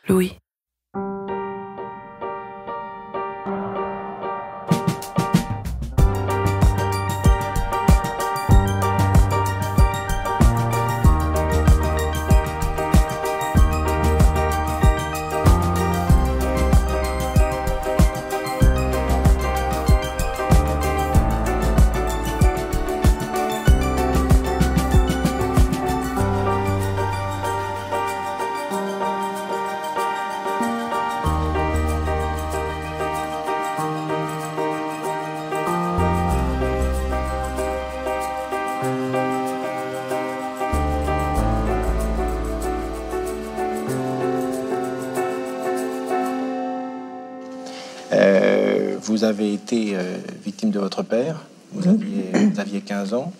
Louis. Vous avez été victime de votre père, vous aviez 15 ans.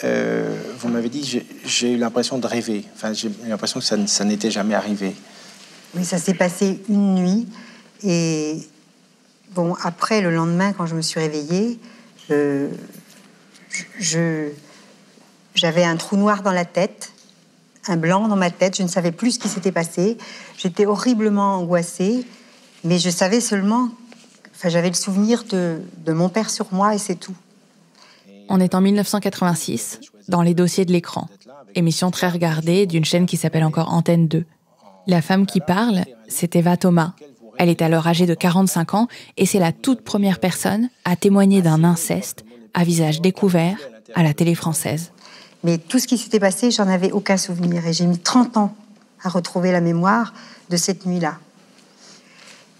Vous m'avez dit, j'ai eu l'impression de rêver. Enfin, j'ai eu l'impression que ça n'était jamais arrivé. Oui, ça s'est passé une nuit. Et bon, après, le lendemain, quand je me suis réveillée, j'avais un trou noir dans la tête, un blanc dans ma tête. Je ne savais plus ce qui s'était passé. J'étais horriblement angoissée, mais je savais seulement... Enfin, j'avais le souvenir de mon père sur moi et c'est tout. On est en 1986, dans les dossiers de l'écran. Émission très regardée d'une chaîne qui s'appelle encore Antenne 2. La femme qui parle, c'est Eva Thomas. Elle est alors âgée de 45 ans et c'est la toute première personne à témoigner d'un inceste à visage découvert à la télé française. Mais tout ce qui s'était passé, j'en avais aucun souvenir. Et j'ai mis 30 ans à retrouver la mémoire de cette nuit-là.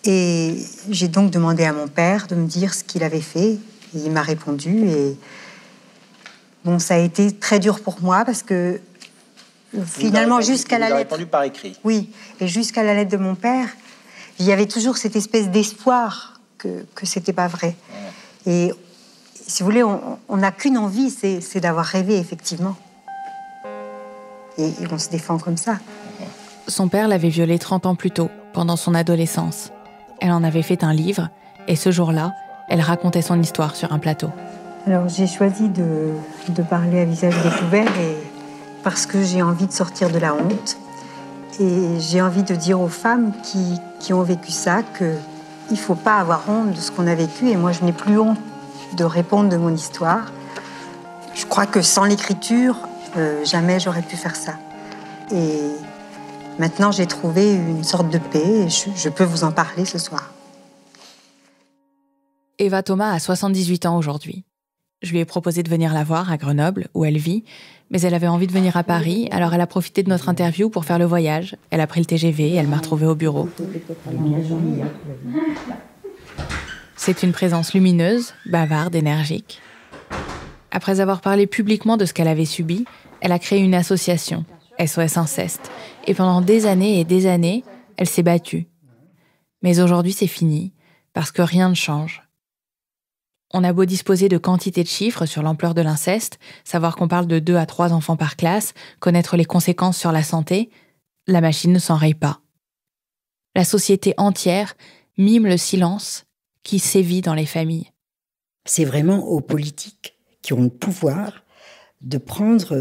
Et j'ai donc demandé à mon père de me dire ce qu'il avait fait. Et il m'a répondu. Et bon, ça a été très dur pour moi parce que finalement, jusqu'à la lettre... Il a répondu par écrit. Oui, et jusqu'à la lettre de mon père, il y avait toujours cette espèce d'espoir que c'était pas vrai. Ouais. Et si vous voulez, on n'a qu'une envie, c'est d'avoir rêvé, effectivement. Et on se défend comme ça. Son père l'avait violée 30 ans plus tôt, pendant son adolescence. Elle en avait fait un livre, et ce jour-là, elle racontait son histoire sur un plateau. Alors j'ai choisi de parler à visage découvert parce que j'ai envie de sortir de la honte. Et j'ai envie de dire aux femmes qui ont vécu ça qu'il ne faut pas avoir honte de ce qu'on a vécu. Et moi, je n'ai plus honte de répondre de mon histoire. Je crois que sans l'écriture, jamais j'aurais pu faire ça. Et maintenant, j'ai trouvé une sorte de paix et je peux vous en parler ce soir. Eva Thomas a 78 ans aujourd'hui. Je lui ai proposé de venir la voir à Grenoble, où elle vit, mais elle avait envie de venir à Paris, alors elle a profité de notre interview pour faire le voyage. Elle a pris le TGV et elle m'a retrouvée au bureau. C'est une présence lumineuse, bavarde, énergique. Après avoir parlé publiquement de ce qu'elle avait subi, elle a créé une association, SOS Inceste, et pendant des années et des années, elle s'est battue. Mais aujourd'hui, c'est fini, parce que rien ne change. On a beau disposer de quantité de chiffres sur l'ampleur de l'inceste, savoir qu'on parle de 2 à 3 enfants par classe, connaître les conséquences sur la santé, la machine ne s'enraye pas. La société entière mime le silence qui sévit dans les familles. C'est vraiment aux politiques qui ont le pouvoir de prendre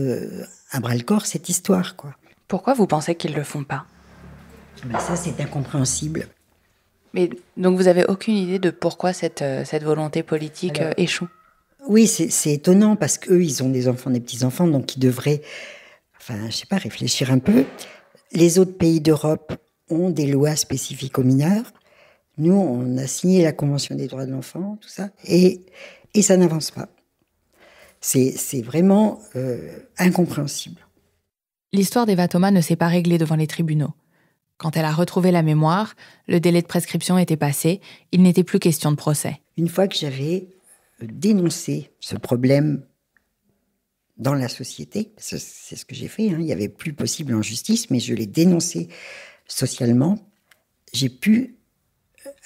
à bras-le-corps cette histoire, quoi. Pourquoi vous pensez qu'ils ne le font pas ? Ben ça, c'est incompréhensible. Mais donc vous avez aucune idée de pourquoi cette volonté politique échoue ? Oui, c'est étonnant parce qu'eux, ils ont des enfants, des petits-enfants, donc ils devraient, réfléchir un peu. Les autres pays d'Europe ont des lois spécifiques aux mineurs. Nous, on a signé la Convention des droits de l'enfant, tout ça, et ça n'avance pas. C'est vraiment incompréhensible. L'histoire d'Eva Thomas ne s'est pas réglée devant les tribunaux. Quand elle a retrouvé la mémoire, le délai de prescription était passé, il n'était plus question de procès. Une fois que j'avais dénoncé ce problème dans la société, c'est ce que j'ai fait, il n'y avait plus possible en justice, mais je l'ai dénoncé socialement, j'ai pu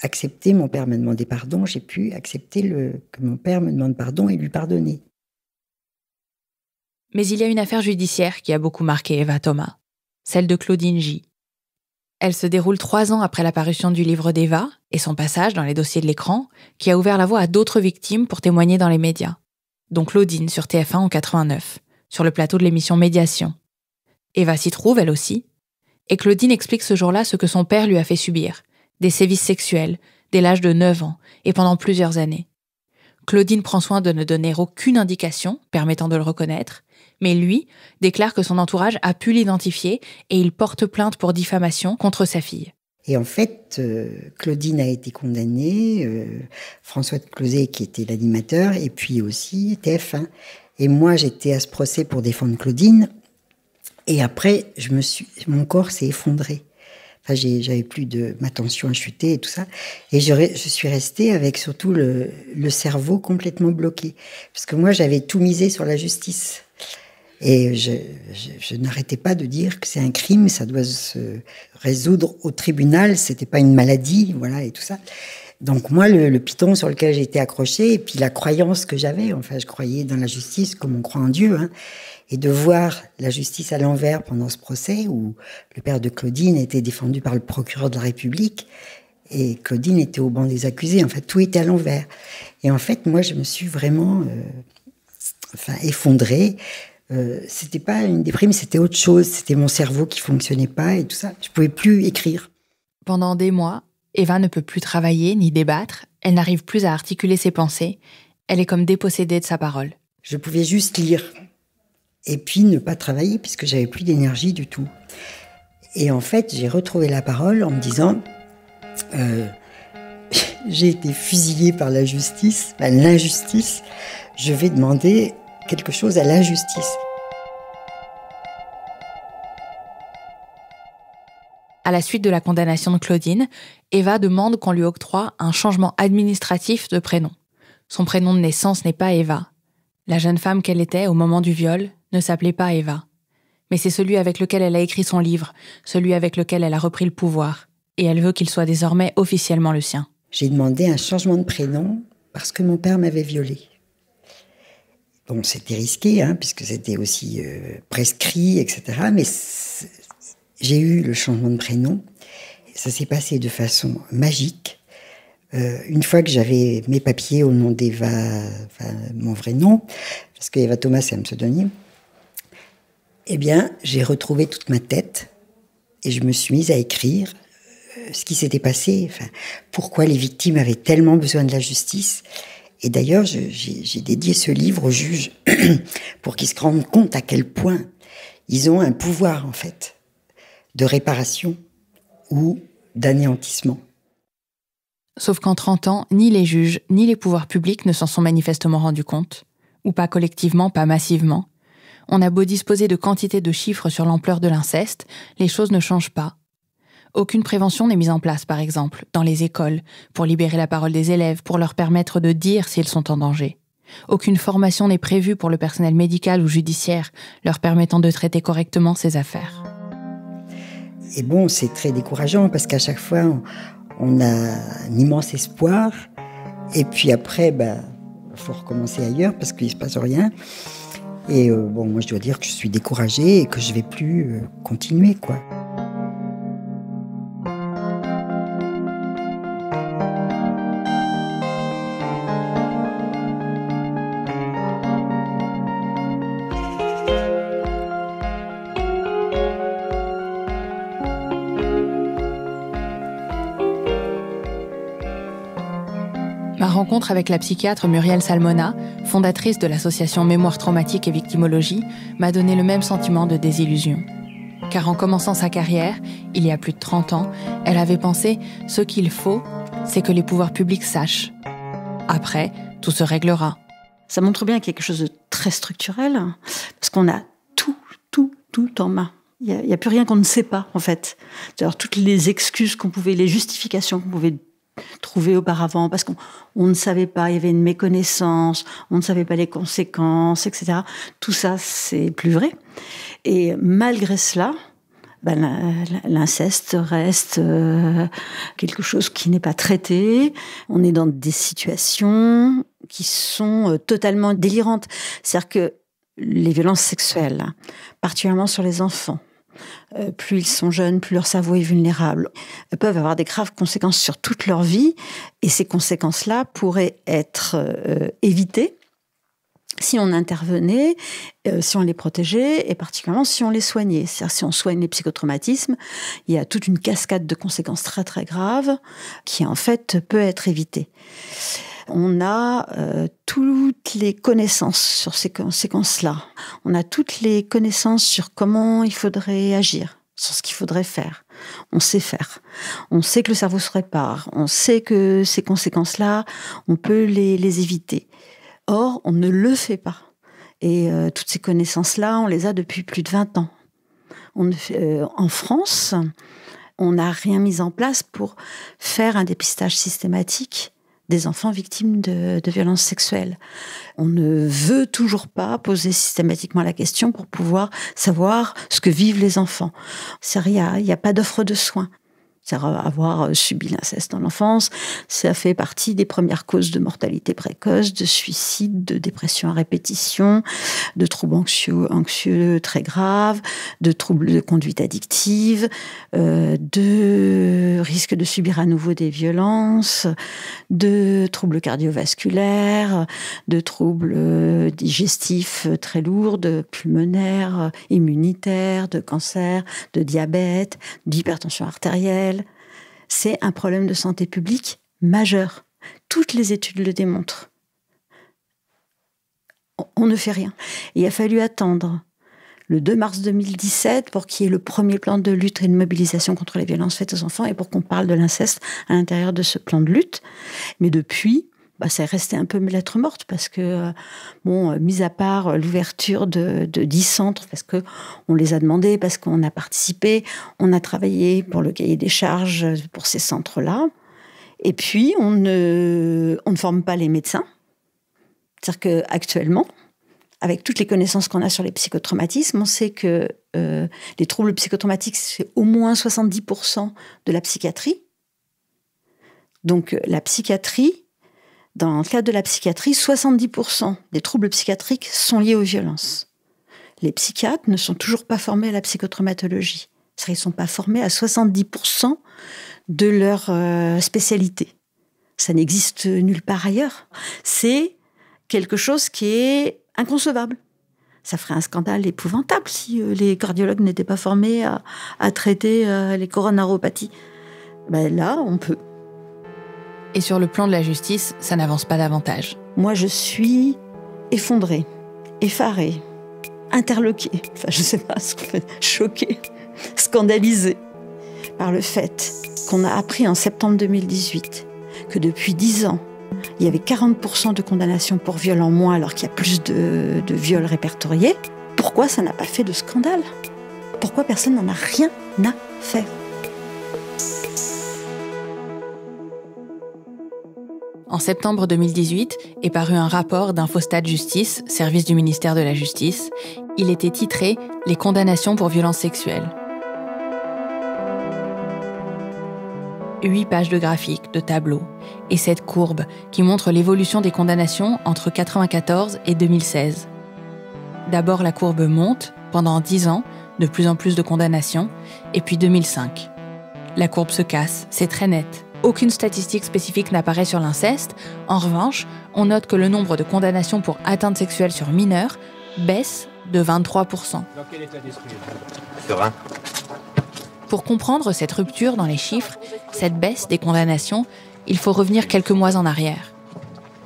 accepter, mon père m'a demandé pardon, j'ai pu accepter que mon père me demande pardon et lui pardonner. Mais il y a une affaire judiciaire qui a beaucoup marqué Eva Thomas, celle de Claudine J. Elle se déroule 3 ans après la parution du livre d'Eva et son passage dans les dossiers de l'écran, qui a ouvert la voie à d'autres victimes pour témoigner dans les médias. Dont Claudine sur TF1 en 89, sur le plateau de l'émission Médiation. Eva s'y trouve, elle aussi, Et Claudine explique ce jour-là ce que son père lui a fait subir. Des sévices sexuels, dès l'âge de 9 ans, et pendant plusieurs années. Claudine prend soin de ne donner aucune indication permettant de le reconnaître, mais lui déclare que son entourage a pu l'identifier et il porte plainte pour diffamation contre sa fille. Et en fait, Claudine a été condamnée, François de Closet qui était l'animateur, et puis aussi TF1. Et moi, j'étais à ce procès pour défendre Claudine. Et après, mon corps s'est effondré. Enfin, j'avais plus ma tension a chuté et tout ça. Et je suis restée avec surtout le cerveau complètement bloqué. Parce que moi, j'avais tout misé sur la justice. Et je n'arrêtais pas de dire que c'est un crime, ça doit se résoudre au tribunal, c'était pas une maladie, voilà, et tout ça. Donc moi, le piton sur lequel j'étais accrochée, et puis la croyance que j'avais, enfin, je croyais dans la justice comme on croit en Dieu, hein, et de voir la justice à l'envers pendant ce procès, où le père de Claudine était défendu par le procureur de la République, et Claudine était au banc des accusés, en fait, tout était à l'envers. Et en fait, moi, je me suis vraiment effondrée. C'était pas une déprime, c'était autre chose. C'était mon cerveau qui fonctionnait pas et tout ça. Je pouvais plus écrire. Pendant des mois, Eva ne peut plus travailler ni débattre. Elle n'arrive plus à articuler ses pensées. Elle est comme dépossédée de sa parole. Je pouvais juste lire et puis ne pas travailler puisque j'avais plus d'énergie du tout. Et en fait, j'ai retrouvé la parole en me disant j'ai été fusillée par la justice, l'injustice. Je vais demander quelque chose à la justice. À la suite de la condamnation de Claudine, Eva demande qu'on lui octroie un changement administratif de prénom. Son prénom de naissance n'est pas Eva. La jeune femme qu'elle était au moment du viol ne s'appelait pas Eva. Mais c'est celui avec lequel elle a écrit son livre, celui avec lequel elle a repris le pouvoir. Et elle veut qu'il soit désormais officiellement le sien. J'ai demandé un changement de prénom parce que mon père m'avait violée. Bon, c'était risqué, hein, puisque c'était aussi prescrit, etc. Mais j'ai eu le changement de prénom. Ça s'est passé de façon magique. Une fois que j'avais mes papiers au nom d'Eva, mon vrai nom, parce que Eva Thomas, c'est un pseudonyme, eh bien, j'ai retrouvé toute ma tête et je me suis mise à écrire ce qui s'était passé, pourquoi les victimes avaient tellement besoin de la justice. Et d'ailleurs, j'ai dédié ce livre aux juges pour qu'ils se rendent compte à quel point ils ont un pouvoir, en fait, de réparation ou d'anéantissement. Sauf qu'en 30 ans, ni les juges, ni les pouvoirs publics ne s'en sont manifestement rendus compte. Ou pas collectivement, pas massivement. On a beau disposer de quantités de chiffres sur l'ampleur de l'inceste, les choses ne changent pas. Aucune prévention n'est mise en place, par exemple, dans les écoles, pour libérer la parole des élèves, pour leur permettre de dire s'ils sont en danger. Aucune formation n'est prévue pour le personnel médical ou judiciaire, leur permettant de traiter correctement ces affaires. Et bon, c'est très décourageant, parce qu'à chaque fois, on a un immense espoir, et puis après, faut recommencer ailleurs, parce qu'il ne se passe rien. Et moi, je dois dire que je suis découragée et que je ne vais plus continuer, quoi. Ma rencontre avec la psychiatre Muriel Salmona, fondatrice de l'association Mémoire traumatique et victimologie, m'a donné le même sentiment de désillusion. Car en commençant sa carrière, il y a plus de 30 ans, elle avait pensé « ce qu'il faut, c'est que les pouvoirs publics sachent. Après, tout se réglera. » Ça montre bien qu'il y a quelque chose de très structurel, parce qu'on a tout en main. Il n'y a plus rien qu'on ne sait pas, en fait. Alors, toutes les excuses qu'on pouvait, les justifications qu'on pouvait trouver auparavant, parce qu'on ne savait pas, il y avait une méconnaissance, on ne savait pas les conséquences, etc. Tout ça, c'est plus vrai. Et malgré cela, l'inceste reste quelque chose qui n'est pas traité. On est dans des situations qui sont totalement délirantes. C'est-à-dire que les violences sexuelles, particulièrement sur les enfants, plus ils sont jeunes, plus leur cerveau est vulnérable, peuvent avoir des graves conséquences sur toute leur vie. Et ces conséquences-là pourraient être évitées si on intervenait, si on les protégeait et particulièrement si on les soignait. C'est-à-dire si on soigne les psychotraumatismes, il y a toute une cascade de conséquences très très graves qui en fait peut être évitée. On a toutes les connaissances sur ces conséquences-là. On a toutes les connaissances sur comment il faudrait agir, sur ce qu'il faudrait faire. On sait faire. On sait que le cerveau se répare. On sait que ces conséquences-là, on peut les éviter. Or, on ne le fait pas. Et toutes ces connaissances-là, on les a depuis plus de 20 ans. En France, on n'a rien mis en place pour faire un dépistage systématique des enfants victimes de violences sexuelles. On ne veut toujours pas poser systématiquement la question pour pouvoir savoir ce que vivent les enfants. Il n'y a pas d'offre de soins. Avoir subi l'inceste dans l'enfance, ça fait partie des premières causes de mortalité précoce, de suicide, de dépression à répétition, de troubles anxieux très graves, de troubles de conduite addictive, de risque de subir à nouveau des violences, de troubles cardiovasculaires, de troubles digestifs très lourds, de pulmonaires, immunitaires, de cancer, de diabète, d'hypertension artérielle. C'est un problème de santé publique majeur. Toutes les études le démontrent. On ne fait rien. Et il a fallu attendre le 2 mars 2017 pour qu'il y ait le premier plan de lutte et de mobilisation contre les violences faites aux enfants et pour qu'on parle de l'inceste à l'intérieur de ce plan de lutte. Mais depuis, ça est resté un peu lettre morte parce que, mis à part l'ouverture de 10 centres, parce qu'on les a demandés, parce qu'on a participé, on a travaillé pour le cahier des charges pour ces centres-là. Et puis, on ne forme pas les médecins. C'est-à-dire qu'actuellement, avec toutes les connaissances qu'on a sur les psychotraumatismes, on sait que les troubles psychotraumatiques, c'est au moins 70% de la psychiatrie. Donc, la psychiatrie, dans le cadre de la psychiatrie, 70% des troubles psychiatriques sont liés aux violences. Les psychiatres ne sont toujours pas formés à la psychotraumatologie. Ils ne sont pas formés à 70% de leur spécialité. Ça n'existe nulle part ailleurs. C'est quelque chose qui est inconcevable. Ça ferait un scandale épouvantable si les cardiologues n'étaient pas formés à traiter les coronaropathies. Là, on peut. Et sur le plan de la justice, ça n'avance pas davantage. Moi, je suis effondrée, effarée, interloquée, je sais pas ce qu'on fait, choquée, scandalisée par le fait qu'on a appris en septembre 2018 que depuis 10 ans, il y avait 40% de condamnations pour viol en moins alors qu'il y a plus de viols répertoriés. Pourquoi ça n'a pas fait de scandale ? Pourquoi personne n'en a rien à faire ? En septembre 2018 est paru un rapport d'Infostat Justice, service du ministère de la Justice. Il était titré « Les condamnations pour violences sexuelles ». 8 pages de graphiques, de tableaux, et cette courbe qui montre l'évolution des condamnations entre 1994 et 2016. D'abord, la courbe monte, pendant 10 ans, de plus en plus de condamnations, et puis 2005. La courbe se casse, c'est très net. Aucune statistique spécifique n'apparaît sur l'inceste. En revanche, on note que le nombre de condamnations pour atteintes sexuelles sur mineurs baisse de 23%. Dans quel état d'esprit ? Serein. Pour comprendre cette rupture dans les chiffres, cette baisse des condamnations, il faut revenir quelques mois en arrière.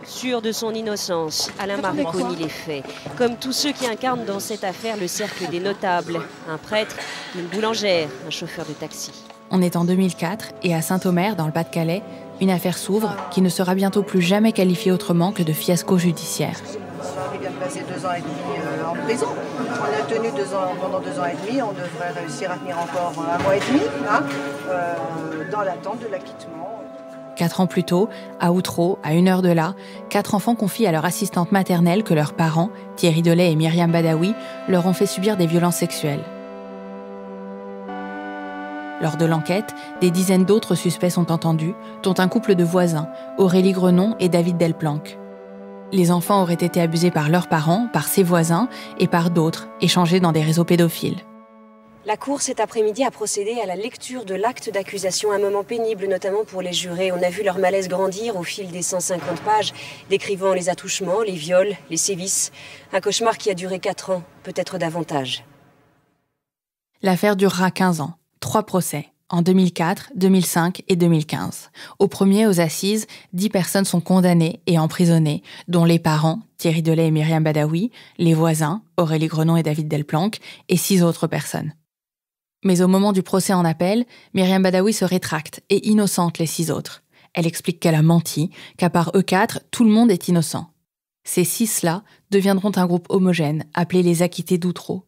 Sûr de son innocence, Alain Marmot nie les faits. Comme tous ceux qui incarnent dans cette affaire le cercle des notables. Un prêtre, une boulangère, un chauffeur de taxi. On est en 2004 et à Saint-Omer, dans le Pas-de-Calais, une affaire s'ouvre qui ne sera bientôt plus jamais qualifiée autrement que de fiasco judiciaire. Il vient de passer 2 ans et demi en prison. On a tenu pendant 2 ans et demi, on devrait réussir à tenir encore 1 mois et demi, dans l'attente de l'acquittement. 4 ans plus tôt, à Outreau, à 1 heure de là, 4 enfants confient à leur assistante maternelle que leurs parents, Thierry Delay et Myriam Badawi, leur ont fait subir des violences sexuelles. Lors de l'enquête, des dizaines d'autres suspects sont entendus, dont un couple de voisins, Aurélie Grenon et David Delplanque. Les enfants auraient été abusés par leurs parents, par ses voisins et par d'autres, échangés dans des réseaux pédophiles. La Cour cet après-midi a procédé à la lecture de l'acte d'accusation, un moment pénible notamment pour les jurés. On a vu leur malaise grandir au fil des 150 pages, décrivant les attouchements, les viols, les sévices. Un cauchemar qui a duré 4 ans, peut-être davantage. L'affaire durera 15 ans, 3 procès, en 2004, 2005 et 2015. Au premier, aux assises, 10 personnes sont condamnées et emprisonnées, dont les parents, Thierry Delay et Myriam Badaoui, les voisins, Aurélie Grenon et David Delplanque, et 6 autres personnes. Mais au moment du procès en appel, Myriam Badaoui se rétracte et innocente les 6 autres. Elle explique qu'elle a menti, qu'à part eux 4, tout le monde est innocent. Ces 6-là deviendront un groupe homogène, appelé les acquittés d'Outreau.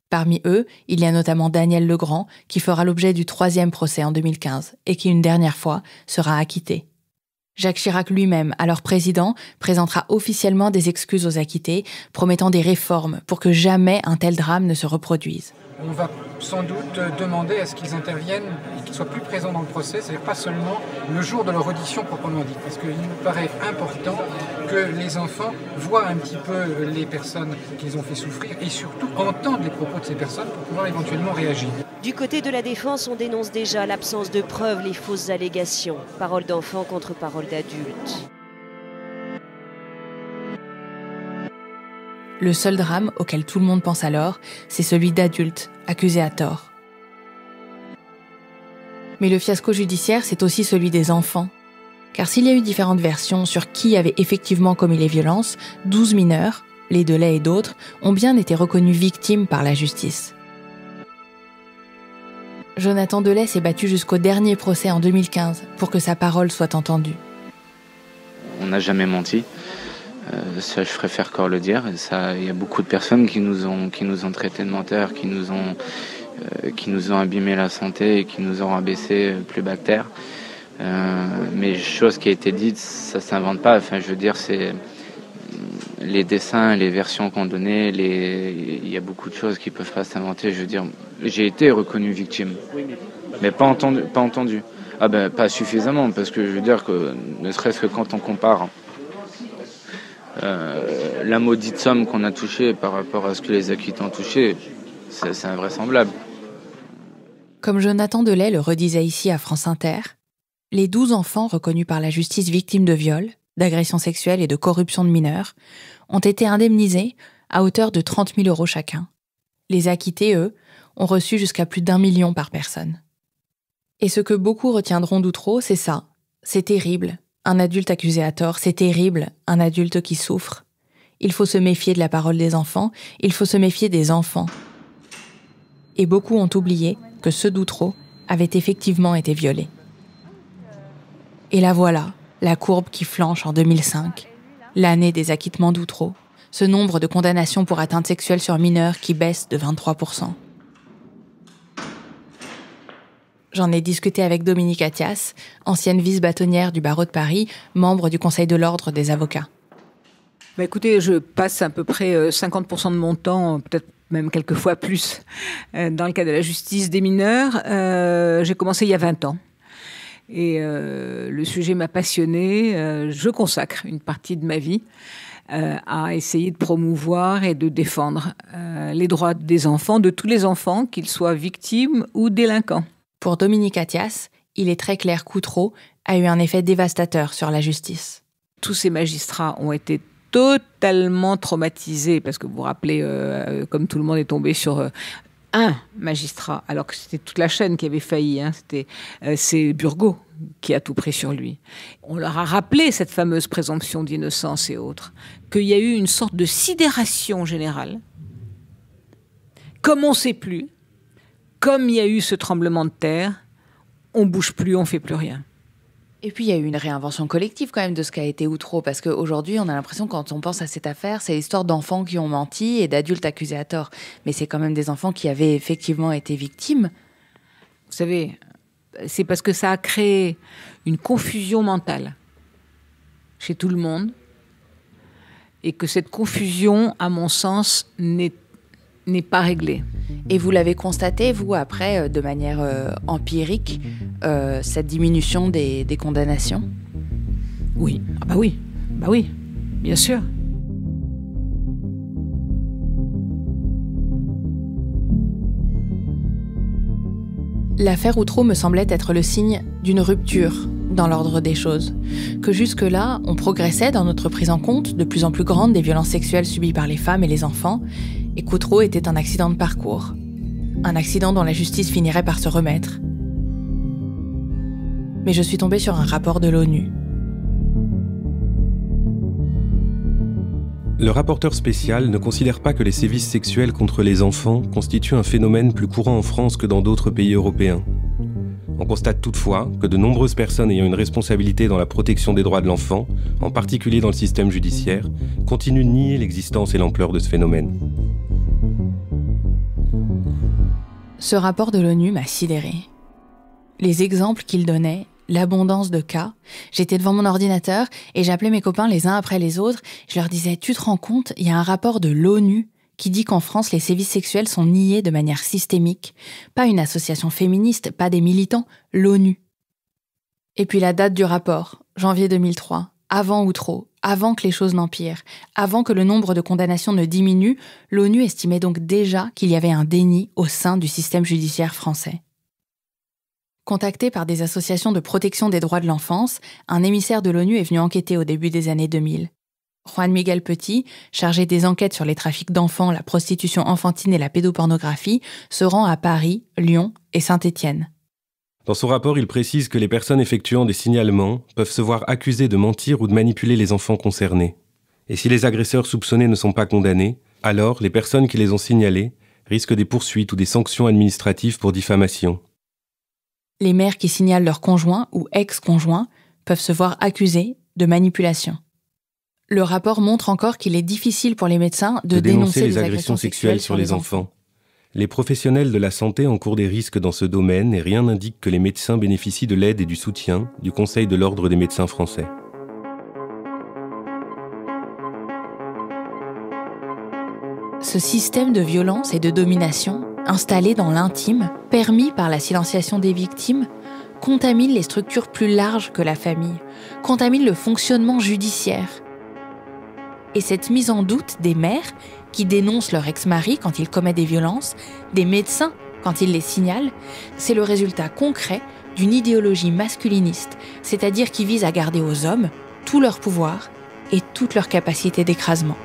Parmi eux, il y a notamment Daniel Legrand, qui fera l'objet du 3e procès en 2015 et qui, une dernière fois, sera acquitté. Jacques Chirac lui-même, alors président, présentera officiellement des excuses aux acquittés, promettant des réformes pour que jamais un tel drame ne se reproduise. On va sans doute demander à ce qu'ils interviennent et qu'ils soient plus présents dans le procès, c'est-à-dire pas seulement le jour de leur audition proprement dite, parce qu'il nous paraît important que les enfants voient un petit peu les personnes qu'ils ont fait souffrir et surtout entendent les propos de ces personnes pour pouvoir éventuellement réagir. Du côté de la défense, on dénonce déjà l'absence de preuves, les fausses allégations. Paroles d'enfants contre paroles d'adultes. Le seul drame auquel tout le monde pense alors, c'est celui d'adultes, accusés à tort. Mais le fiasco judiciaire, c'est aussi celui des enfants. Car s'il y a eu différentes versions sur qui avait effectivement commis les violences, 12 mineurs, les Delay et d'autres, ont bien été reconnus victimes par la justice. Jonathan Delay s'est battu jusqu'au dernier procès en 2015 pour que sa parole soit entendue. On n'a jamais menti. Ça, je préfère encore le dire. Il y a beaucoup de personnes qui nous ont traités de menteurs, qui nous ont abîmé la santé et qui nous ont rabaissé plus bas que terre. Mais chose qui a été dite, ça s'invente pas. Enfin, je veux dire, c'est les dessins, les versions qu'on donnait, il y a beaucoup de choses qui peuvent pas s'inventer. Je veux dire, j'ai été reconnu victime, mais pas entendu. Ah ben, pas suffisamment, parce que je veux dire que ne serait-ce que quand on compare la maudite somme qu'on a touchée par rapport à ce que les acquittants ont touché, c'est invraisemblable. Comme Jonathan Delay le redisait ici à France Inter, les 12 enfants reconnus par la justice victimes de viol, d'agressions sexuelles et de corruption de mineurs ont été indemnisés à hauteur de 30 000 € chacun. Les acquittés, eux, ont reçu jusqu'à plus d'1 million par personne. Et ce que beaucoup retiendront d'Outreau, c'est ça. C'est terrible. Un adulte accusé à tort, c'est terrible, un adulte qui souffre. Il faut se méfier de la parole des enfants, il faut se méfier des enfants. Et beaucoup ont oublié que ceux d'Outreau avaient effectivement été violés. Et la voilà, la courbe qui flanche en 2005, l'année des acquittements d'Outreau, ce nombre de condamnations pour atteintes sexuelles sur mineurs qui baisse de 23%. J'en ai discuté avec Dominique Attias, ancienne vice-bâtonnière du barreau de Paris, membre du Conseil de l'Ordre des avocats. Écoutez, je passe à peu près 50% de mon temps, peut-être même quelques fois plus, dans le cadre de la justice des mineurs. J'ai commencé il y a 20 ans. Et le sujet m'a passionnée. Je consacre une partie de ma vie à essayer de promouvoir et de défendre les droits des enfants, de tous les enfants, qu'ils soient victimes ou délinquants. Pour Dominique Attias, il est très clair qu'Outreau a eu un effet dévastateur sur la justice. Tous ces magistrats ont été totalement traumatisés, parce que vous vous rappelez, comme tout le monde est tombé sur un magistrat, alors que c'était toute la chaîne qui avait failli. C'est Burgot qui a tout pris sur lui. On leur a rappelé cette fameuse présomption d'innocence et autres, qu'il y a eu une sorte de sidération générale. Comme on ne sait plus, comme il y a eu ce tremblement de terre, on ne bouge plus, on ne fait plus rien. Et puis il y a eu une réinvention collective quand même de ce qu'a été Outreau, parce qu'aujourd'hui on a l'impression, quand on pense à cette affaire, c'est l'histoire d'enfants qui ont menti et d'adultes accusés à tort. Mais c'est quand même des enfants qui avaient effectivement été victimes. Vous savez, c'est parce que ça a créé une confusion mentale chez tout le monde, et que cette confusion, à mon sens, n'est pas réglée. Et vous l'avez constaté, vous, après, de manière empirique, cette diminution des condamnations ? Oui, bah oui, bien sûr. L'affaire Outreau me semblait être le signe d'une rupture dans l'ordre des choses, que jusque-là, on progressait dans notre prise en compte de plus en plus grande des violences sexuelles subies par les femmes et les enfants, et qu'Outreau était un accident de parcours. Un accident dont la justice finirait par se remettre. Mais je suis tombée sur un rapport de l'ONU. Le rapporteur spécial ne considère pas que les sévices sexuels contre les enfants constituent un phénomène plus courant en France que dans d'autres pays européens. On constate toutefois que de nombreuses personnes ayant une responsabilité dans la protection des droits de l'enfant, en particulier dans le système judiciaire, continuent de nier l'existence et l'ampleur de ce phénomène. Ce rapport de l'ONU m'a sidérée. Les exemples qu'il donnait, l'abondance de cas. J'étais devant mon ordinateur et j'appelais mes copains les uns après les autres. Je leur disais, tu te rends compte, il y a un rapport de l'ONU qui dit qu'en France, les sévices sexuels sont niés de manière systémique. Pas une association féministe, pas des militants, l'ONU. Et puis la date du rapport, janvier 2003, avant Outreau, avant que les choses n'empirent, avant que le nombre de condamnations ne diminue, l'ONU estimait donc déjà qu'il y avait un déni au sein du système judiciaire français. Contacté par des associations de protection des droits de l'enfance, un émissaire de l'ONU est venu enquêter au début des années 2000. Juan Miguel Petit, chargé des enquêtes sur les trafics d'enfants, la prostitution enfantine et la pédopornographie, se rend à Paris, Lyon et Saint-Étienne. Dans son rapport, il précise que les personnes effectuant des signalements peuvent se voir accusées de mentir ou de manipuler les enfants concernés. Et si les agresseurs soupçonnés ne sont pas condamnés, alors les personnes qui les ont signalés risquent des poursuites ou des sanctions administratives pour diffamation. Les mères qui signalent leurs conjoints ou ex-conjoints peuvent se voir accusées de manipulation. Le rapport montre encore qu'il est difficile pour les médecins de dénoncer les agressions sexuelles sur les enfants. Les professionnels de la santé encourent des risques dans ce domaine et rien n'indique que les médecins bénéficient de l'aide et du soutien du Conseil de l'Ordre des médecins français. Ce système de violence et de domination, installé dans l'intime, permis par la silenciation des victimes, contamine les structures plus larges que la famille, contamine le fonctionnement judiciaire. Et cette mise en doute des mères qui dénoncent leur ex-mari quand il commet des violences, des médecins quand ils les signalent, c'est le résultat concret d'une idéologie masculiniste, c'est-à-dire qui vise à garder aux hommes tout leur pouvoir et toute leur capacité d'écrasement.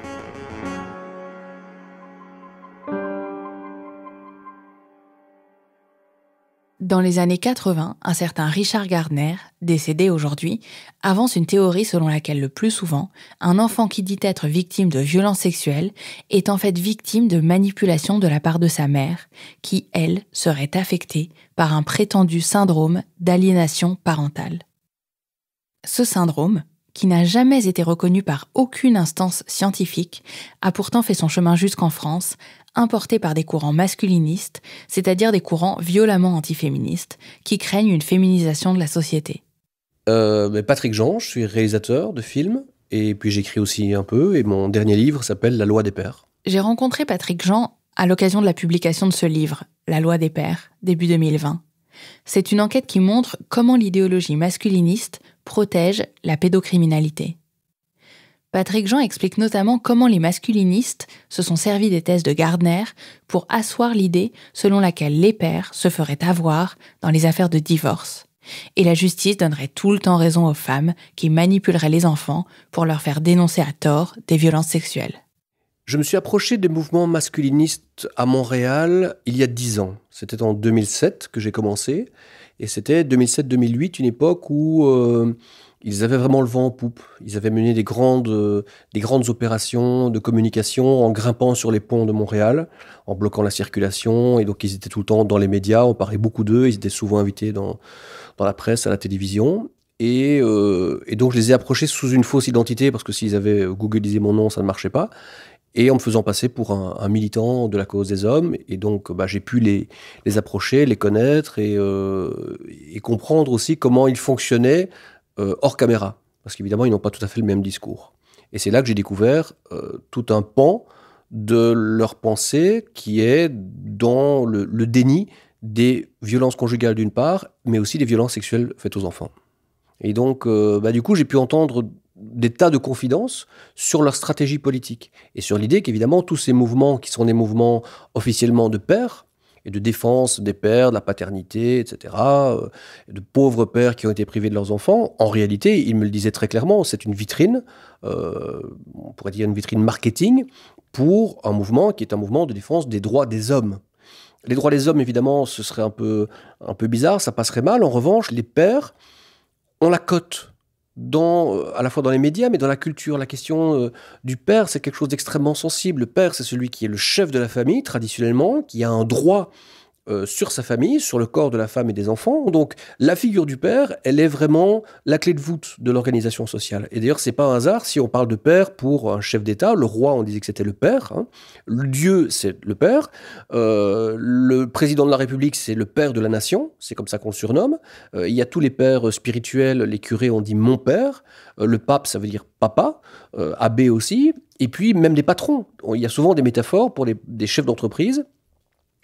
Dans les années 80, un certain Richard Gardner, décédé aujourd'hui, avance une théorie selon laquelle le plus souvent, un enfant qui dit être victime de violences sexuelles est en fait victime de manipulation de la part de sa mère, qui, elle, serait affectée par un prétendu syndrome d'aliénation parentale. Ce syndrome, qui n'a jamais été reconnu par aucune instance scientifique, a pourtant fait son chemin jusqu'en France, importé par des courants masculinistes, c'est-à-dire des courants violemment antiféministes, qui craignent une féminisation de la société. Patrick Jean, je suis réalisateur de films, et puis j'écris aussi un peu, et mon dernier livre s'appelle La loi des pères. J'ai rencontré Patrick Jean à l'occasion de la publication de ce livre, La loi des pères, début 2020. C'est une enquête qui montre comment l'idéologie masculiniste protège la pédocriminalité. Patrick Jean explique notamment comment les masculinistes se sont servis des thèses de Gardner pour asseoir l'idée selon laquelle les pères se feraient avoir dans les affaires de divorce. Et la justice donnerait tout le temps raison aux femmes qui manipuleraient les enfants pour leur faire dénoncer à tort des violences sexuelles. Je me suis approché des mouvements masculinistes à Montréal il y a 10 ans. C'était en 2007 que j'ai commencé. Et c'était 2007-2008, une époque où ils avaient vraiment le vent en poupe. Ils avaient mené des grandes opérations de communication en grimpant sur les ponts de Montréal, en bloquant la circulation. Et donc ils étaient tout le temps dans les médias, on parlait beaucoup d'eux. Ils étaient souvent invités dans la presse, à la télévision. Et donc je les ai approchés sous une fausse identité, parce que s'ils avaient googlisé mon nom, ça ne marchait pas. Et en me faisant passer pour un militant de la cause des hommes. Et donc, j'ai pu les approcher, les connaître et comprendre aussi comment ils fonctionnaient hors caméra. Parce qu'évidemment, ils n'ont pas tout à fait le même discours. Et c'est là que j'ai découvert tout un pan de leur pensée qui est dans le déni des violences conjugales d'une part, mais aussi des violences sexuelles faites aux enfants. Et donc, du coup, j'ai pu entendre des tas de confidences sur leur stratégie politique et sur l'idée qu'évidemment tous ces mouvements qui sont des mouvements officiellement de pères et de défense des pères, de la paternité, etc., de pauvres pères qui ont été privés de leurs enfants. En réalité, il me le disait très clairement, c'est une vitrine, on pourrait dire une vitrine marketing, pour un mouvement qui est un mouvement de défense des droits des hommes. Les droits des hommes, évidemment, ce serait un peu bizarre, ça passerait mal. En revanche, les pères ont la cote, à la fois dans les médias, mais dans la culture. La question du père, c'est quelque chose d'extrêmement sensible. Le père, c'est celui qui est le chef de la famille, traditionnellement, qui a un droit sur sa famille, sur le corps de la femme et des enfants. Donc, la figure du père, elle est vraiment la clé de voûte de l'organisation sociale. Et d'ailleurs, c'est pas un hasard si on parle de père pour un chef d'État. Le roi, on disait que c'était le père. Hein. Le Dieu, c'est le père. Le président de la République, c'est le père de la nation. C'est comme ça qu'on le surnomme. Il y a tous les pères spirituels. Les curés, on dit mon père. Le pape, ça veut dire papa. Abbé aussi. Et puis, même des patrons. Il y a souvent des métaphores pour des chefs d'entreprise.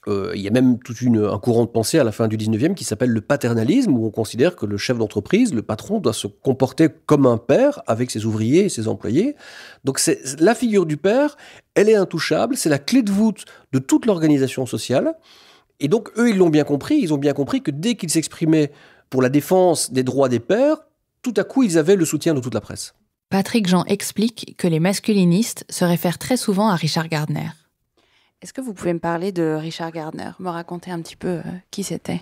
Il y a même tout un courant de pensée à la fin du 19e qui s'appelle le paternalisme, où on considère que le chef d'entreprise, le patron, doit se comporter comme un père avec ses ouvriers et ses employés. Donc la figure du père, elle est intouchable, c'est la clé de voûte de toute l'organisation sociale. Et donc eux, ils l'ont bien compris, ils ont bien compris que dès qu'ils s'exprimaient pour la défense des droits des pères, tout à coup, ils avaient le soutien de toute la presse. Patrick Jean explique que les masculinistes se réfèrent très souvent à Richard Gardner. Est-ce que vous pouvez me parler de Richard Gardner, me raconter un petit peu qui c'était ?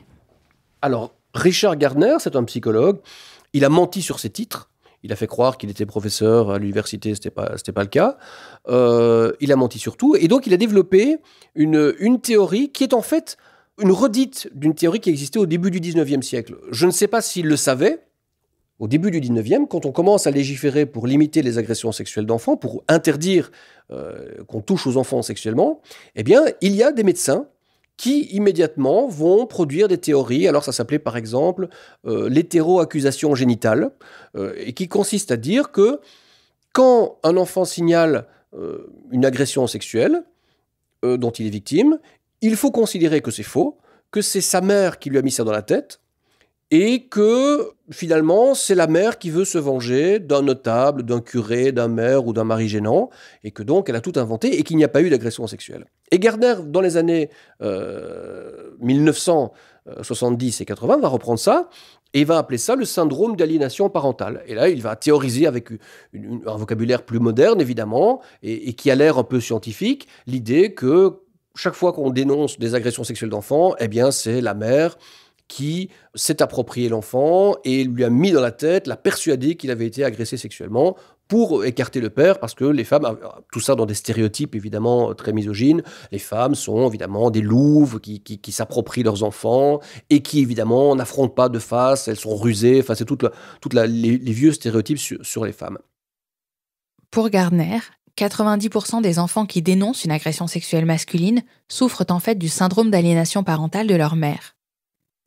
Alors, Richard Gardner, c'est un psychologue. Il a menti sur ses titres. Il a fait croire qu'il était professeur à l'université, c'était pas le cas. Il a menti sur tout. Et donc, il a développé une théorie qui est en fait une redite d'une théorie qui existait au début du 19e siècle. Je ne sais pas s'il le savait. Au début du 19e, quand on commence à légiférer pour limiter les agressions sexuelles d'enfants, pour interdire qu'on touche aux enfants sexuellement, eh bien, il y a des médecins qui, immédiatement, vont produire des théories. Alors, ça s'appelait, par exemple, l'hétéroaccusation génitale, et qui consiste à dire que quand un enfant signale une agression sexuelle dont il est victime, il faut considérer que c'est faux, que c'est sa mère qui lui a mis ça dans la tête, et que, finalement, c'est la mère qui veut se venger d'un notable, d'un curé, d'un maire ou d'un mari gênant, et que donc elle a tout inventé et qu'il n'y a pas eu d'agression sexuelle. Et Gardner, dans les années 1970 et 80, va reprendre ça, et il va appeler ça le syndrome d'aliénation parentale. Et là, il va théoriser avec un vocabulaire plus moderne, évidemment, et qui a l'air un peu scientifique, l'idée que chaque fois qu'on dénonce des agressions sexuelles d'enfants, eh bien, c'est la mère qui s'est approprié l'enfant et lui a mis dans la tête, l'a persuadé qu'il avait été agressé sexuellement pour écarter le père, parce que les femmes, tout ça dans des stéréotypes évidemment très misogynes, les femmes sont évidemment des louves qui s'approprient leurs enfants et qui évidemment n'affrontent pas de face, elles sont rusées, enfin c'est les vieux stéréotypes sur les femmes. Pour Gardner, 90% des enfants qui dénoncent une agression sexuelle masculine souffrent en fait du syndrome d'aliénation parentale de leur mère.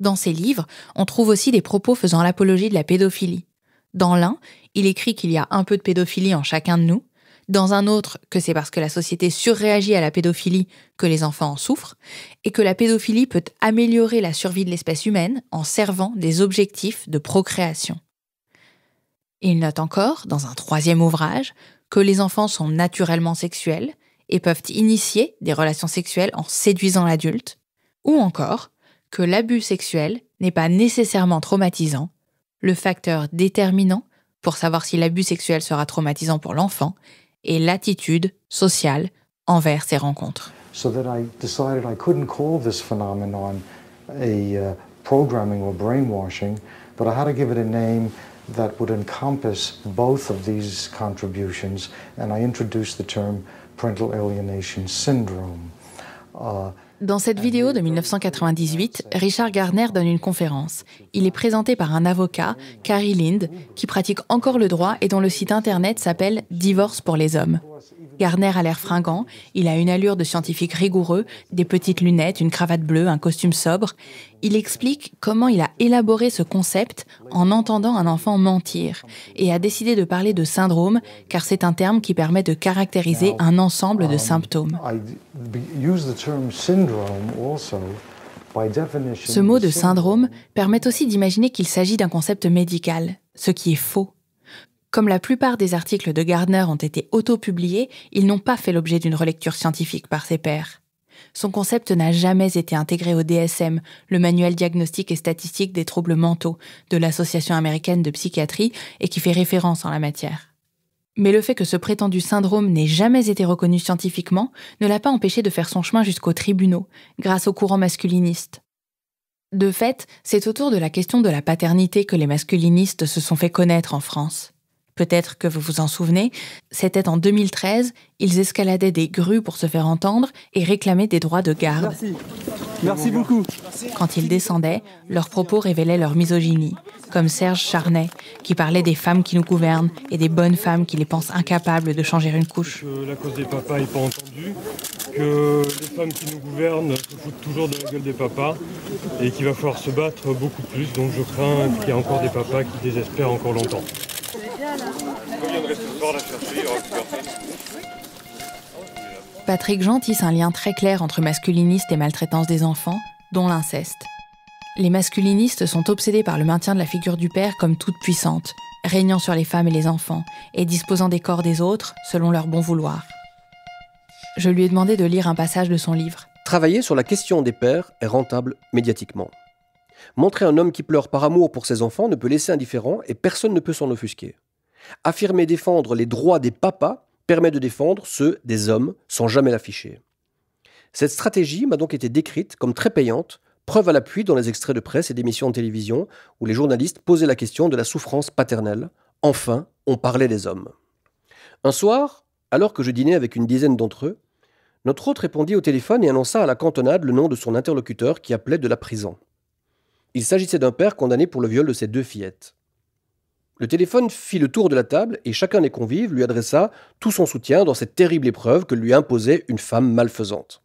Dans ses livres, on trouve aussi des propos faisant l'apologie de la pédophilie. Dans l'un, il écrit qu'il y a un peu de pédophilie en chacun de nous. Dans un autre, que c'est parce que la société surréagit à la pédophilie que les enfants en souffrent, et que la pédophilie peut améliorer la survie de l'espèce humaine en servant des objectifs de procréation. Il note encore, dans un troisième ouvrage, que les enfants sont naturellement sexuels et peuvent initier des relations sexuelles en séduisant l'adulte, ou encore que l'abus sexuel n'est pas nécessairement traumatisant. Le facteur déterminant pour savoir si l'abus sexuel sera traumatisant pour l'enfant est l'attitude sociale envers ces rencontres. So that I decided I couldn't call this phenomenon a programming or brainwashing, but I had to give it a name that would encompass both of these contributions, and I introduced the term parental alienation syndrome. Dans cette vidéo de 1998, Richard Gardner donne une conférence. Il est présenté par un avocat, Carrie Lind, qui pratique encore le droit et dont le site internet s'appelle « Divorce pour les hommes ». Gardner a l'air fringant, il a une allure de scientifique rigoureux, des petites lunettes, une cravate bleue, un costume sobre. Il explique comment il a élaboré ce concept en entendant un enfant mentir et a décidé de parler de syndrome car c'est un terme qui permet de caractériser un ensemble de symptômes. Ce mot de syndrome permet aussi d'imaginer qu'il s'agit d'un concept médical, ce qui est faux. Comme la plupart des articles de Gardner ont été auto-publiés, ils n'ont pas fait l'objet d'une relecture scientifique par ses pairs. Son concept n'a jamais été intégré au DSM, le manuel diagnostique et statistique des troubles mentaux de l'Association américaine de psychiatrie et qui fait référence en la matière. Mais le fait que ce prétendu syndrome n'ait jamais été reconnu scientifiquement ne l'a pas empêché de faire son chemin jusqu'aux tribunaux, grâce au courant masculiniste. De fait, c'est autour de la question de la paternité que les masculinistes se sont fait connaître en France. Peut-être que vous vous en souvenez, c'était en 2013, ils escaladaient des grues pour se faire entendre et réclamaient des droits de garde. Merci beaucoup. Quand ils descendaient, leurs propos révélaient leur misogynie, comme Serge Charnay, qui parlait des femmes qui nous gouvernent et des bonnes femmes qui les pensent incapables de changer une couche. Que la cause des papas n'est pas entendue, que les femmes qui nous gouvernent se foutent toujours de la gueule des papas et qu'il va falloir se battre beaucoup plus. Donc je crains qu'il y ait encore des papas qui désespèrent encore longtemps. On viendrait ce soir la chercher, il y aura plus personne. Patrick Jean tisse un lien très clair entre masculiniste et maltraitance des enfants, dont l'inceste. Les masculinistes sont obsédés par le maintien de la figure du père comme toute puissante, régnant sur les femmes et les enfants, et disposant des corps des autres selon leur bon vouloir. Je lui ai demandé de lire un passage de son livre. Travailler sur la question des pères est rentable médiatiquement. Montrer un homme qui pleure par amour pour ses enfants ne peut laisser indifférent et personne ne peut s'en offusquer. Affirmer défendre les droits des papas permet de défendre ceux des hommes sans jamais l'afficher. Cette stratégie m'a donc été décrite comme très payante, preuve à l'appui dans les extraits de presse et d'émissions de télévision où les journalistes posaient la question de la souffrance paternelle. Enfin, on parlait des hommes. Un soir, alors que je dînais avec une dizaine d'entre eux, notre hôte répondit au téléphone et annonça à la cantonade le nom de son interlocuteur qui appelait de la prison. Il s'agissait d'un père condamné pour le viol de ses 2 fillettes. Le téléphone fit le tour de la table et chacun des convives lui adressa tout son soutien dans cette terrible épreuve que lui imposait une femme malfaisante.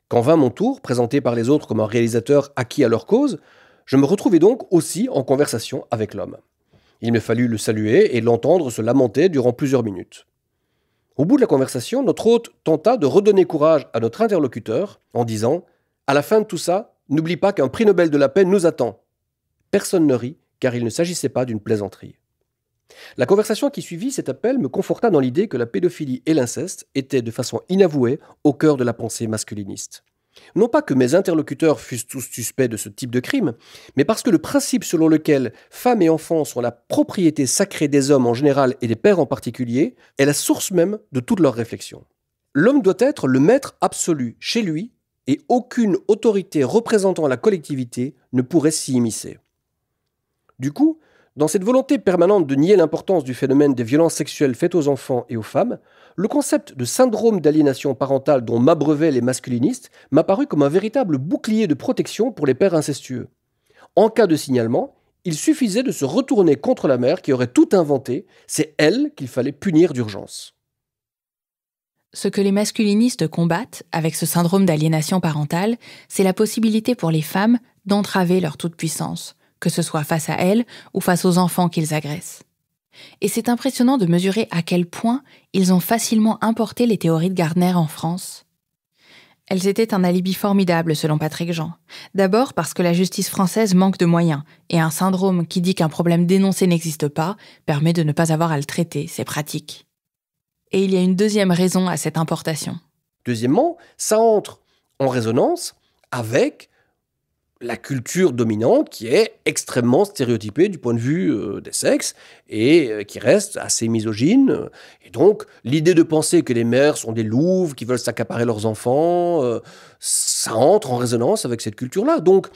Quand vint mon tour, présenté par les autres comme un réalisateur acquis à leur cause, je me retrouvai donc aussi en conversation avec l'homme. Il me fallut le saluer et l'entendre se lamenter durant plusieurs minutes. Au bout de la conversation, notre hôte tenta de redonner courage à notre interlocuteur en disant « À la fin de tout ça, n'oublie pas qu'un prix Nobel de la paix nous attend. » Personne ne rit, car il ne s'agissait pas d'une plaisanterie. La conversation qui suivit cet appel me conforta dans l'idée que la pédophilie et l'inceste étaient de façon inavouée au cœur de la pensée masculiniste. Non pas que mes interlocuteurs fussent tous suspects de ce type de crime, mais parce que le principe selon lequel femmes et enfants sont la propriété sacrée des hommes en général et des pères en particulier est la source même de toute leur réflexion. L'homme doit être le maître absolu chez lui et aucune autorité représentant la collectivité ne pourrait s'y immiscer. Du coup, dans cette volonté permanente de nier l'importance du phénomène des violences sexuelles faites aux enfants et aux femmes, le concept de syndrome d'aliénation parentale dont m'abreuvaient les masculinistes m'a paru comme un véritable bouclier de protection pour les pères incestueux. En cas de signalement, il suffisait de se retourner contre la mère qui aurait tout inventé, c'est elle qu'il fallait punir d'urgence. Ce que les masculinistes combattent avec ce syndrome d'aliénation parentale, c'est la possibilité pour les femmes d'entraver leur toute-puissance, que ce soit face à elles ou face aux enfants qu'ils agressent. Et c'est impressionnant de mesurer à quel point ils ont facilement importé les théories de Gardner en France. Elles étaient un alibi formidable selon Patrick Jean. D'abord parce que la justice française manque de moyens, et un syndrome qui dit qu'un problème dénoncé n'existe pas permet de ne pas avoir à le traiter, c'est pratique. Et il y a une deuxième raison à cette importation. Deuxièmement, ça entre en résonance avec la culture dominante qui est extrêmement stéréotypée du point de vue des sexes et qui reste assez misogyne. Et donc, l'idée de penser que les mères sont des louves qui veulent s'accaparer leurs enfants, ça entre en résonance avec cette culture-là. Donc,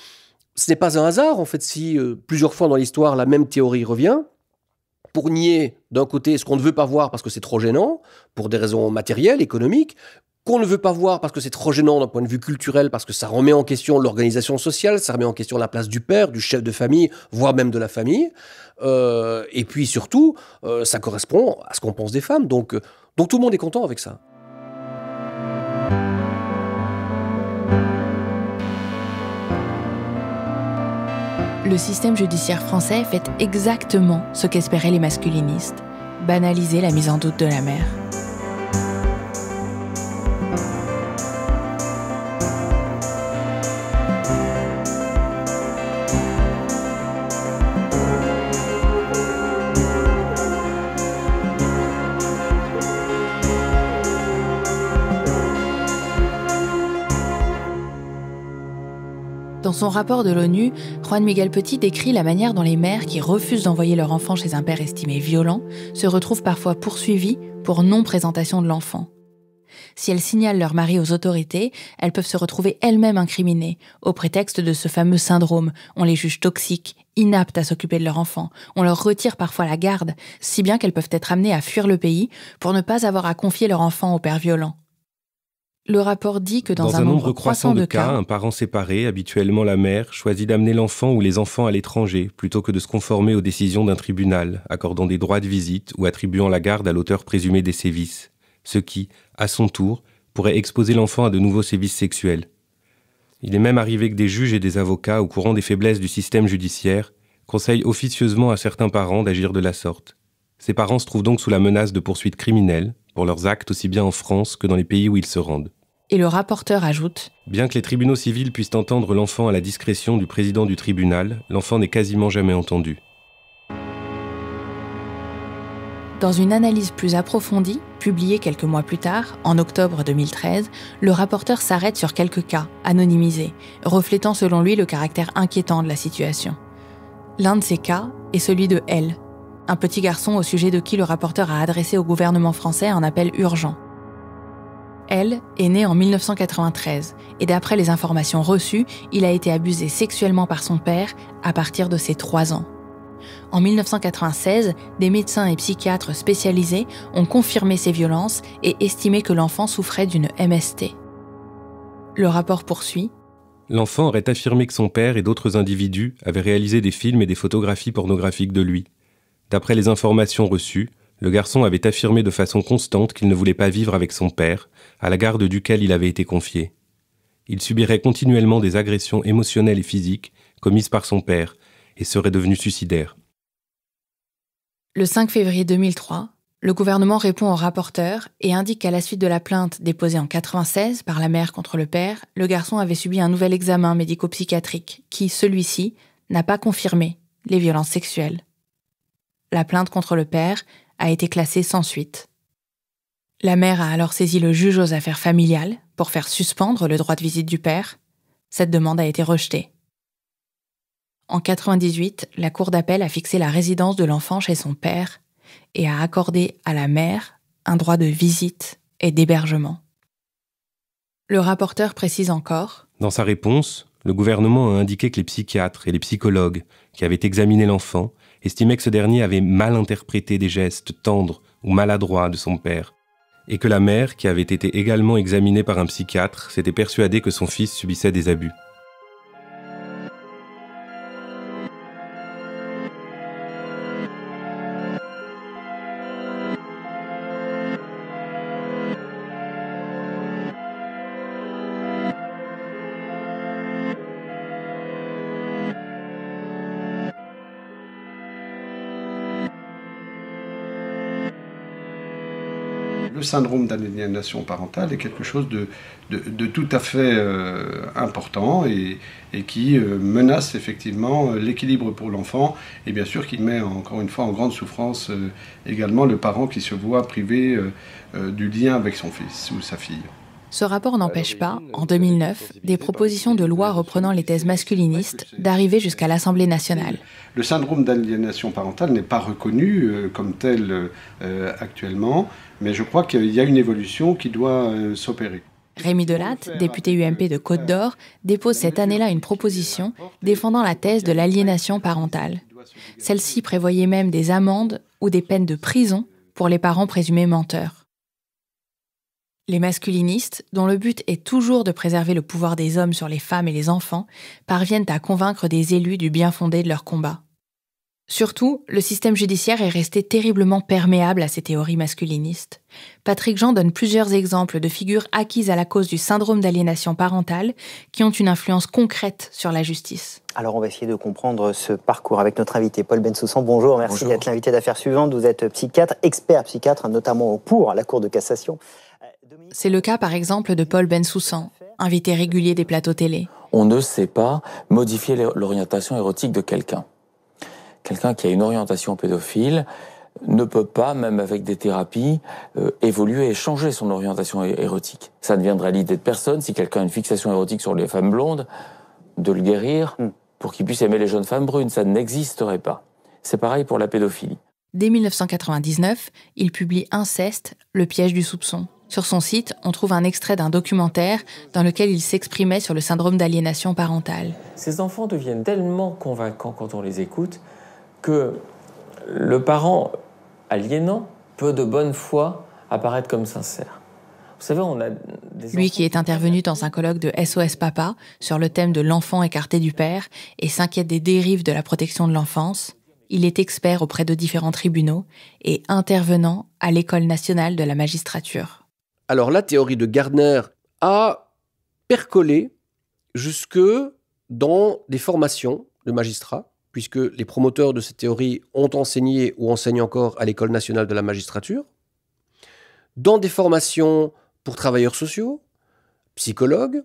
ce n'est pas un hasard, en fait, si plusieurs fois dans l'histoire, la même théorie revient pour nier, d'un côté, ce qu'on ne veut pas voir parce que c'est trop gênant, pour des raisons matérielles, économiques, qu'on ne veut pas voir parce que c'est trop gênant d'un point de vue culturel, parce que ça remet en question l'organisation sociale, ça remet en question la place du père, du chef de famille, voire même de la famille. Et puis surtout, ça correspond à ce qu'on pense des femmes. Donc tout le monde est content avec ça. Le système judiciaire français fait exactement ce qu'espéraient les masculinistes, banaliser la mise en doute de la mère. Dans son rapport de l'ONU, Juan Miguel Petit décrit la manière dont les mères qui refusent d'envoyer leur enfant chez un père estimé violent se retrouvent parfois poursuivies pour non-présentation de l'enfant. Si elles signalent leur mari aux autorités, elles peuvent se retrouver elles-mêmes incriminées, au prétexte de ce fameux syndrome. On les juge toxiques, inaptes à s'occuper de leur enfant. On leur retire parfois la garde, si bien qu'elles peuvent être amenées à fuir le pays pour ne pas avoir à confier leur enfant au père violent. Le rapport dit que dans un nombre croissant de cas, un parent séparé, habituellement la mère, choisit d'amener l'enfant ou les enfants à l'étranger, plutôt que de se conformer aux décisions d'un tribunal, accordant des droits de visite ou attribuant la garde à l'auteur présumé des sévices. Ce qui, à son tour, pourrait exposer l'enfant à de nouveaux sévices sexuels. Il est même arrivé que des juges et des avocats, au courant des faiblesses du système judiciaire, conseillent officieusement à certains parents d'agir de la sorte. Ces parents se trouvent donc sous la menace de poursuites criminelles pour leurs actes aussi bien en France que dans les pays où ils se rendent. Et le rapporteur ajoute : bien que les tribunaux civils puissent entendre l'enfant à la discrétion du président du tribunal, l'enfant n'est quasiment jamais entendu. Dans une analyse plus approfondie, publiée quelques mois plus tard, en octobre 2013, le rapporteur s'arrête sur quelques cas, anonymisés, reflétant selon lui le caractère inquiétant de la situation. L'un de ces cas est celui de L, un petit garçon au sujet de qui le rapporteur a adressé au gouvernement français un appel urgent. L est né en 1993 et d'après les informations reçues, il a été abusé sexuellement par son père à partir de ses 3 ans. En 1996, des médecins et psychiatres spécialisés ont confirmé ces violences et estimé que l'enfant souffrait d'une MST. Le rapport poursuit : l'enfant aurait affirmé que son père et d'autres individus avaient réalisé des films et des photographies pornographiques de lui. D'après les informations reçues, le garçon avait affirmé de façon constante qu'il ne voulait pas vivre avec son père, à la garde duquel il avait été confié. Il subirait continuellement des agressions émotionnelles et physiques commises par son père et serait devenu suicidaire. Le 5 février 2003, le gouvernement répond au rapporteur et indique qu'à la suite de la plainte déposée en 1996 par la mère contre le père, le garçon avait subi un nouvel examen médico-psychiatrique qui, celui-ci, n'a pas confirmé les violences sexuelles. La plainte contre le père a été classée sans suite. La mère a alors saisi le juge aux affaires familiales pour faire suspendre le droit de visite du père. Cette demande a été rejetée. En 1998, la cour d'appel a fixé la résidence de l'enfant chez son père et a accordé à la mère un droit de visite et d'hébergement. Le rapporteur précise encore : dans sa réponse, le gouvernement a indiqué que les psychiatres et les psychologues qui avaient examiné l'enfant estimaient que ce dernier avait mal interprété des gestes tendres ou maladroits de son père, et que la mère, qui avait été également examinée par un psychiatre, s'était persuadée que son fils subissait des abus. Le syndrome d'aliénation parentale est quelque chose de tout à fait important et qui menace effectivement l'équilibre pour l'enfant et bien sûr qui met encore une fois en grande souffrance également le parent qui se voit privé du lien avec son fils ou sa fille. Ce rapport n'empêche pas, en 2009, des propositions de loi reprenant les thèses masculinistes d'arriver jusqu'à l'Assemblée nationale. Le syndrome d'aliénation parentale n'est pas reconnu comme tel actuellement, mais je crois qu'il y a une évolution qui doit s'opérer. Rémi Delatte, député UMP de Côte-d'Or, dépose cette année-là une proposition défendant la thèse de l'aliénation parentale. Celle-ci prévoyait même des amendes ou des peines de prison pour les parents présumés menteurs. Les masculinistes, dont le but est toujours de préserver le pouvoir des hommes sur les femmes et les enfants, parviennent à convaincre des élus du bien-fondé de leur combat. Surtout, le système judiciaire est resté terriblement perméable à ces théories masculinistes. Patrick Jean donne plusieurs exemples de figures acquises à la cause du syndrome d'aliénation parentale qui ont une influence concrète sur la justice. Alors on va essayer de comprendre ce parcours avec notre invité Paul Bensoussan. Bonjour, merci d'être l'invité d'affaires suivante. Vous êtes psychiatre, expert psychiatre, notamment pour la Cour de cassation. C'est le cas par exemple de Paul Bensoussan, invité régulier des plateaux télé. On ne sait pas modifier l'orientation érotique de quelqu'un. Quelqu'un qui a une orientation pédophile ne peut pas, même avec des thérapies, évoluer et changer son orientation érotique. Ça ne viendrait à l'idée de personne. Si quelqu'un a une fixation érotique sur les femmes blondes, de le guérir pour qu'il puisse aimer les jeunes femmes brunes. Ça n'existerait pas. C'est pareil pour la pédophilie. Dès 1999, il publie Inceste, le piège du soupçon. Sur son site, on trouve un extrait d'un documentaire dans lequel il s'exprimait sur le syndrome d'aliénation parentale. Ces enfants deviennent tellement convaincants quand on les écoute que le parent aliénant peut de bonne foi apparaître comme sincère. Vous savez, on a des Lui qui est intervenu dans un colloque de SOS Papa sur le thème de l'enfant écarté du père et s'inquiète des dérives de la protection de l'enfance, il est expert auprès de différents tribunaux et intervenant à l'École nationale de la magistrature. Alors la théorie de Gardner a percolé jusque dans des formations de magistrats, puisque les promoteurs de cette théorie ont enseigné ou enseignent encore à l'École nationale de la magistrature, dans des formations pour travailleurs sociaux, psychologues,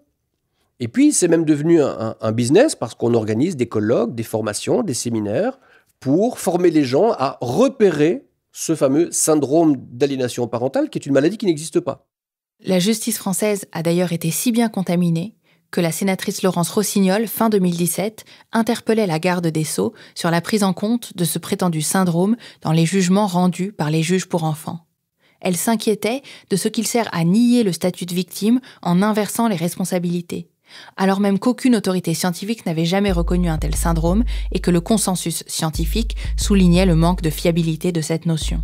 et puis c'est même devenu un business parce qu'on organise des colloques, des formations, des séminaires pour former les gens à repérer ce fameux syndrome d'aliénation parentale qui est une maladie qui n'existe pas. La justice française a d'ailleurs été si bien contaminée que la sénatrice Laurence Rossignol, fin 2017, interpellait la garde des Sceaux sur la prise en compte de ce prétendu syndrome dans les jugements rendus par les juges pour enfants. Elle s'inquiétait de ce qu'il sert à nier le statut de victime en inversant les responsabilités, alors même qu'aucune autorité scientifique n'avait jamais reconnu un tel syndrome et que le consensus scientifique soulignait le manque de fiabilité de cette notion.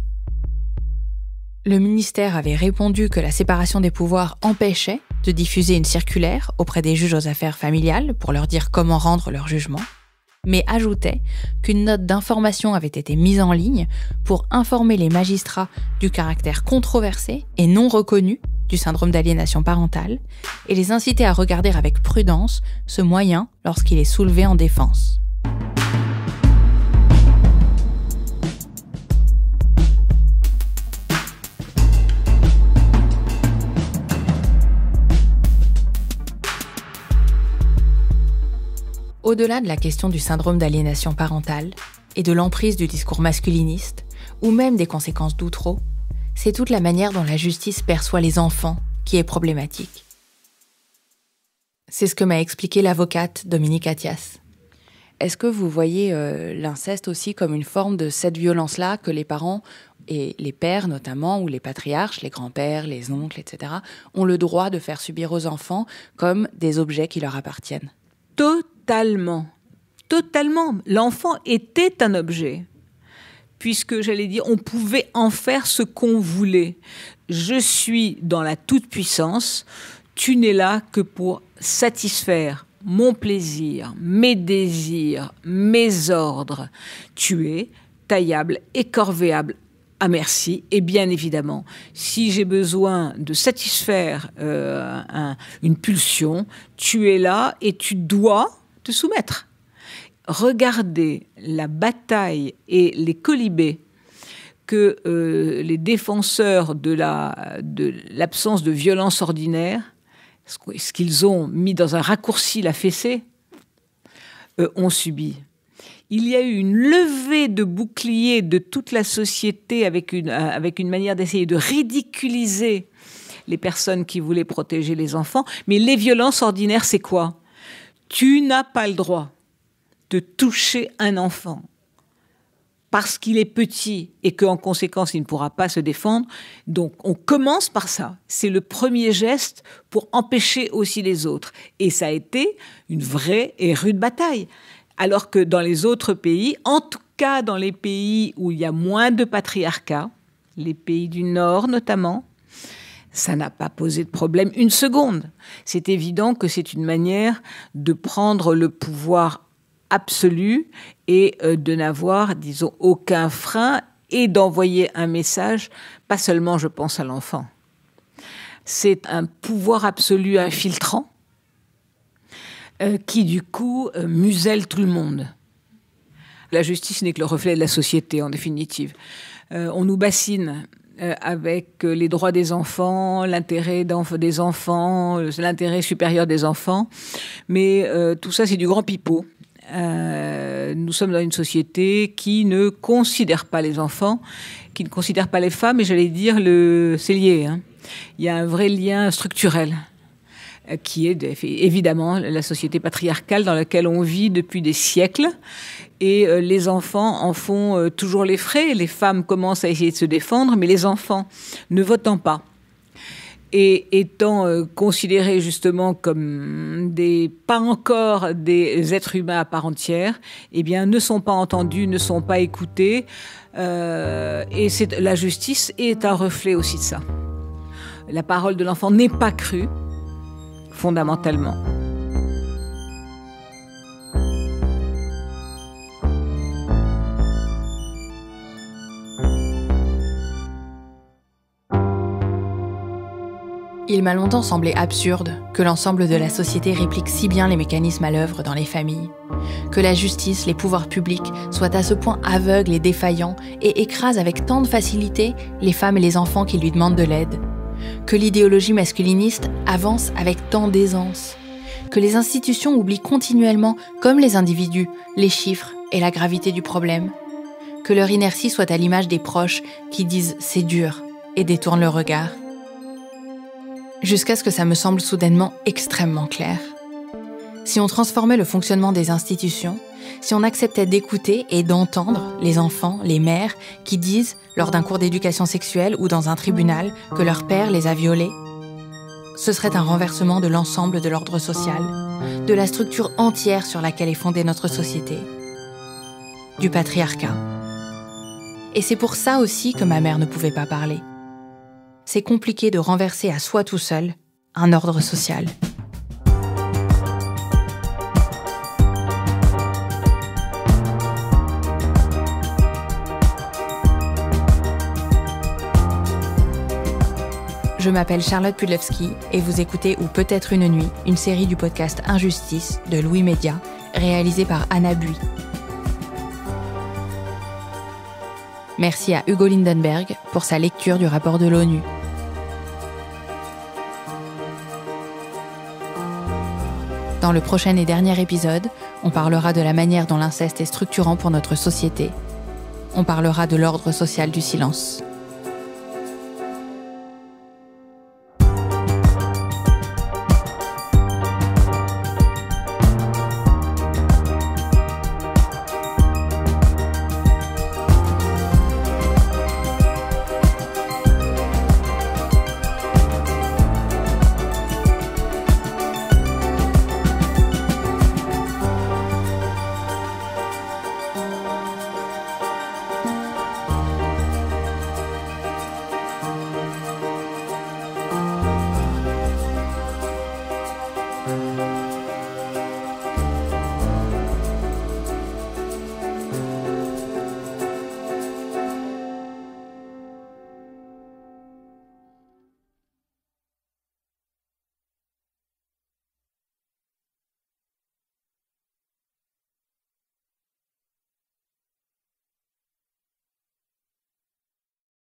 Le ministère avait répondu que la séparation des pouvoirs empêchait de diffuser une circulaire auprès des juges aux affaires familiales pour leur dire comment rendre leur jugement, mais ajoutait qu'une note d'information avait été mise en ligne pour informer les magistrats du caractère controversé et non reconnu du syndrome d'aliénation parentale et les inciter à regarder avec prudence ce moyen lorsqu'il est soulevé en défense. Au-delà de la question du syndrome d'aliénation parentale et de l'emprise du discours masculiniste, ou même des conséquences d'outreau, c'est toute la manière dont la justice perçoit les enfants qui est problématique. C'est ce que m'a expliqué l'avocate Dominique Attias. Est-ce que vous voyez l'inceste aussi comme une forme de cette violence-là que les parents, et les pères notamment, ou les patriarches, les grands-pères, les oncles, etc., ont le droit de faire subir aux enfants comme des objets qui leur appartiennent ? Totalement. L'enfant était un objet, puisque, j'allais dire, on pouvait en faire ce qu'on voulait. Je suis dans la toute-puissance, tu n'es là que pour satisfaire mon plaisir, mes désirs, mes ordres. Tu es taillable et corvéable à merci, et bien évidemment, si j'ai besoin de satisfaire une pulsion, tu es là et tu dois te soumettre. Regardez la bataille et les colibés que les défenseurs de l'absence de violence ordinaire, ce qu'ils ont mis dans un raccourci la fessée, ont subi. Il y a eu une levée de boucliers de toute la société avec une manière d'essayer de ridiculiser les personnes qui voulaient protéger les enfants. Mais les violences ordinaires, c'est quoi ? Tu n'as pas le droit de toucher un enfant parce qu'il est petit et qu'en conséquence, il ne pourra pas se défendre. Donc, on commence par ça. C'est le premier geste pour empêcher aussi les autres. Et ça a été une vraie et rude bataille. Alors que dans les autres pays, en tout cas dans les pays où il y a moins de patriarcat, les pays du Nord notamment, ça n'a pas posé de problème une seconde. C'est évident que c'est une manière de prendre le pouvoir absolu et de n'avoir, disons, aucun frein et d'envoyer un message, pas seulement, je pense, à l'enfant. C'est un pouvoir absolu infiltrant qui, du coup, muselle tout le monde. La justice n'est que le reflet de la société, en définitive. On nous bassine avec les droits des enfants, l'intérêt des enfants, l'intérêt supérieur des enfants. Mais tout ça, c'est du grand pipeau. Nous sommes dans une société qui ne considère pas les enfants, qui ne considère pas les femmes, et j'allais dire, c'est lié. Hein. Il y a un vrai lien structurel. qui est évidemment la société patriarcale dans laquelle on vit depuis des siècles. Et les enfants en font toujours les frais. Les femmes commencent à essayer de se défendre, mais les enfants, ne votant pas et étant considérés justement comme pas encore des êtres humains à part entière, eh bien, ne sont pas entendus, ne sont pas écoutés. Et la justice est un reflet aussi de ça. La parole de l'enfant n'est pas crue, fondamentalement. Il m'a longtemps semblé absurde que l'ensemble de la société réplique si bien les mécanismes à l'œuvre dans les familles, que la justice, les pouvoirs publics soient à ce point aveugles et défaillants et écrasent avec tant de facilité les femmes et les enfants qui lui demandent de l'aide, que l'idéologie masculiniste avance avec tant d'aisance, que les institutions oublient continuellement, comme les individus, les chiffres et la gravité du problème, que leur inertie soit à l'image des proches qui disent « c'est dur » et détournent le regard. Jusqu'à ce que ça me semble soudainement extrêmement clair. Si on transformait le fonctionnement des institutions, si on acceptait d'écouter et d'entendre les enfants, les mères, qui disent, lors d'un cours d'éducation sexuelle ou dans un tribunal, que leur père les a violés, ce serait un renversement de l'ensemble de l'ordre social, de la structure entière sur laquelle est fondée notre société, du patriarcat. Et c'est pour ça aussi que ma mère ne pouvait pas parler. C'est compliqué de renverser à soi tout seul un ordre social. Je m'appelle Charlotte Pudlewski et vous écoutez Ou peut-être une nuit, une série du podcast Injustice de Louis Média, réalisée par Anna Bui. Merci à Hugo Lindenberg pour sa lecture du rapport de l'ONU. Dans le prochain et dernier épisode, on parlera de la manière dont l'inceste est structurant pour notre société. On parlera de l'ordre social du silence.